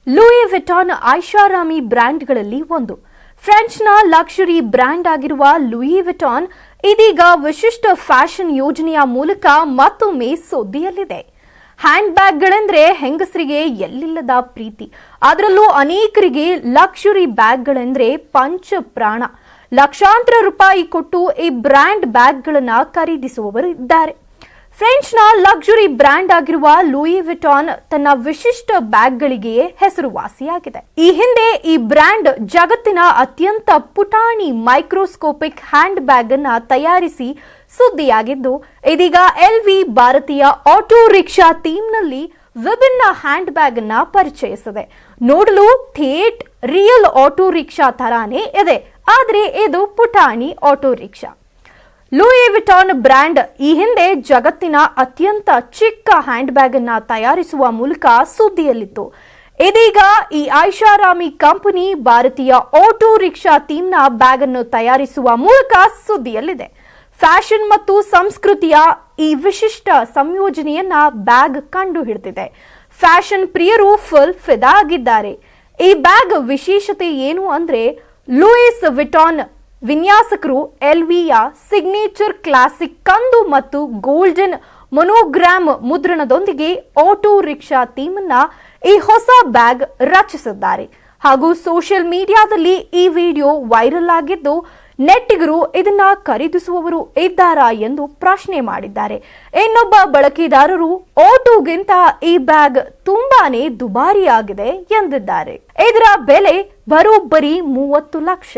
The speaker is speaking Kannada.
ಲೂಯಿ ವಿಟಾನ್ ಐಷಾರಾಮಿ ಬ್ರ್ಯಾಂಡ್ಗಳಲ್ಲಿ ಒಂದು. ಫ್ರೆಂಚ್ನ ಲಕ್ಸುರಿ ಬ್ರ್ಯಾಂಡ್ ಆಗಿರುವ ಲೂಯಿ ವಿಟಾನ್ ಇದೀಗ ವಿಶಿಷ್ಟ ಫ್ಯಾಷನ್ ಯೋಜನೆಯ ಮೂಲಕ ಮತ್ತೊಮ್ಮೆ ಸುದ್ದಿಯಲ್ಲಿದೆ. ಹ್ಯಾಂಡ್ ಬ್ಯಾಗ್ಗಳೆಂದ್ರೆ ಹೆಂಗಸರಿಗೆ ಎಲ್ಲಿಲ್ಲದ ಪ್ರೀತಿ. ಅದರಲ್ಲೂ ಅನೇಕರಿಗೆ ಲಕ್ಸುರಿ ಬ್ಯಾಗ್ಗಳೆಂದ್ರೆ ಪಂಚ ಪ್ರಾಣ. ಲಕ್ಷಾಂತರ ರೂಪಾಯಿ ಕೊಟ್ಟು ಈ ಬ್ರ್ಯಾಂಡ್ ಬ್ಯಾಗ್ಗಳನ್ನ ಖರೀದಿಸುವವರು ಇದ್ದಾರೆ. ಫ್ರೆಂಚ್ನ ಲಕ್ಸುರಿ ಬ್ರ್ಯಾಂಡ್ ಆಗಿರುವ ಲೂಯಿ ವಿಟಾನ್ ತನ್ನ ವಿಶಿಷ್ಟ ಬ್ಯಾಗ್ಗಳಿಗೆ ಹೆಸರುವಾಸಿಯಾಗಿದೆ. ಈ ಹಿಂದೆ ಈ ಬ್ರ್ಯಾಂಡ್ ಜಗತ್ತಿನ ಅತ್ಯಂತ ಪುಟಾಣಿ ಮೈಕ್ರೋಸ್ಕೋಪಿಕ್ ಹ್ಯಾಂಡ್ ಬ್ಯಾಗ್ ಅನ್ನ ತಯಾರಿಸಿ ಸುದ್ದಿಯಾಗಿದ್ದು, ಇದೀಗ ಎಲ್ವಿ ಭಾರತೀಯ ಆಟೋ ರಿಕ್ಷಾ ಥೀಮ್ನಲ್ಲಿ ವಿಭಿನ್ನ ಹ್ಯಾಂಡ್ ಬ್ಯಾಗ್ ಅನ್ನ ಪರಿಚಯಿಸಿದೆ. ನೋಡಲು ಥೇಟ್ ರಿಯಲ್ ಆಟೋ ರಿಕ್ಷಾ ತರಾನೇ ಇದೆ, ಆದ್ರೆ ಇದು ಪುಟಾಣಿ ಆಟೋ ರಿಕ್ಷಾ. ಲೂಯಿ ವಿಟಾನ್ ಬ್ರ್ಯಾಂಡ್ ಈ ಹಿಂದೆ ಜಗತ್ತಿನ ಅತ್ಯಂತ ಚಿಕ್ಕ ಹ್ಯಾಂಡ್ ಬ್ಯಾಗ್ ಅನ್ನ ತಯಾರಿಸುವ ಮೂಲಕ ಸುದ್ದಿಯಲ್ಲಿತ್ತು. ಇದೀಗ ಈ ಐಷಾರಾಮಿ ಕಂಪನಿ ಭಾರತೀಯ ಆಟೋ ರಿಕ್ಷಾ ಥೀಮ್ನ ಬ್ಯಾಗ್ ಅನ್ನು ತಯಾರಿಸುವ ಮೂಲಕ ಸುದ್ದಿಯಲ್ಲಿದೆ. ಫ್ಯಾಷನ್ ಮತ್ತು ಸಂಸ್ಕೃತಿಯ ಈ ವಿಶಿಷ್ಟ ಸಂಯೋಜನೆಯನ್ನ ಬ್ಯಾಗ್ ಕಂಡು ಹಿಡಿದಿದೆ. ಫ್ಯಾಷನ್ ಪ್ರಿಯರು ಫುಲ್ ಫಿದಾ ಆಗಿದ್ದಾರೆ. ಈ ಬ್ಯಾಗ್ ವಿಶೇಷತೆ ಏನು ಅಂದ್ರೆ, ಲೂಯಿಸ್ ವಿಟಾನ್ ವಿನ್ಯಾಸಕರು ಎಲ್ವಿಯ ಸಿಗ್ನೇಚರ್ ಕ್ಲಾಸಿಕ್ ಕಂದು ಮತ್ತು ಗೋಲ್ಡನ್ ಮೊನೋಗ್ರಾಮ್ ಮುದ್ರಣದೊಂದಿಗೆ ಆಟೋ ರಿಕ್ಷಾ ಥೀಮ್ ಅನ್ನ ಈ ಹೊಸ ಬ್ಯಾಗ್ ರಚಿಸಿದ್ದಾರೆ. ಹಾಗೂ ಸೋಷಿಯಲ್ ಮೀಡಿಯಾದಲ್ಲಿ ಈ ವಿಡಿಯೋ ವೈರಲ್ ಆಗಿದ್ದು, ನೆಟ್ಟಿಗರು ಇದನ್ನ ಖರೀದಿಸುವವರು ಇದ್ದಾರಾ ಎಂದು ಪ್ರಶ್ನೆ ಮಾಡಿದ್ದಾರೆ. ಇನ್ನೊಬ್ಬ ಬಳಕೆದಾರರು ಆಟೋಗಿಂತ ಈ ಬ್ಯಾಗ್ ತುಂಬಾನೇ ದುಬಾರಿಯಾಗಿದೆ ಎಂದಿದ್ದಾರೆ. ಇದರ ಬೆಲೆ ಬರೋಬ್ಬರಿ 30 ಲಕ್ಷ.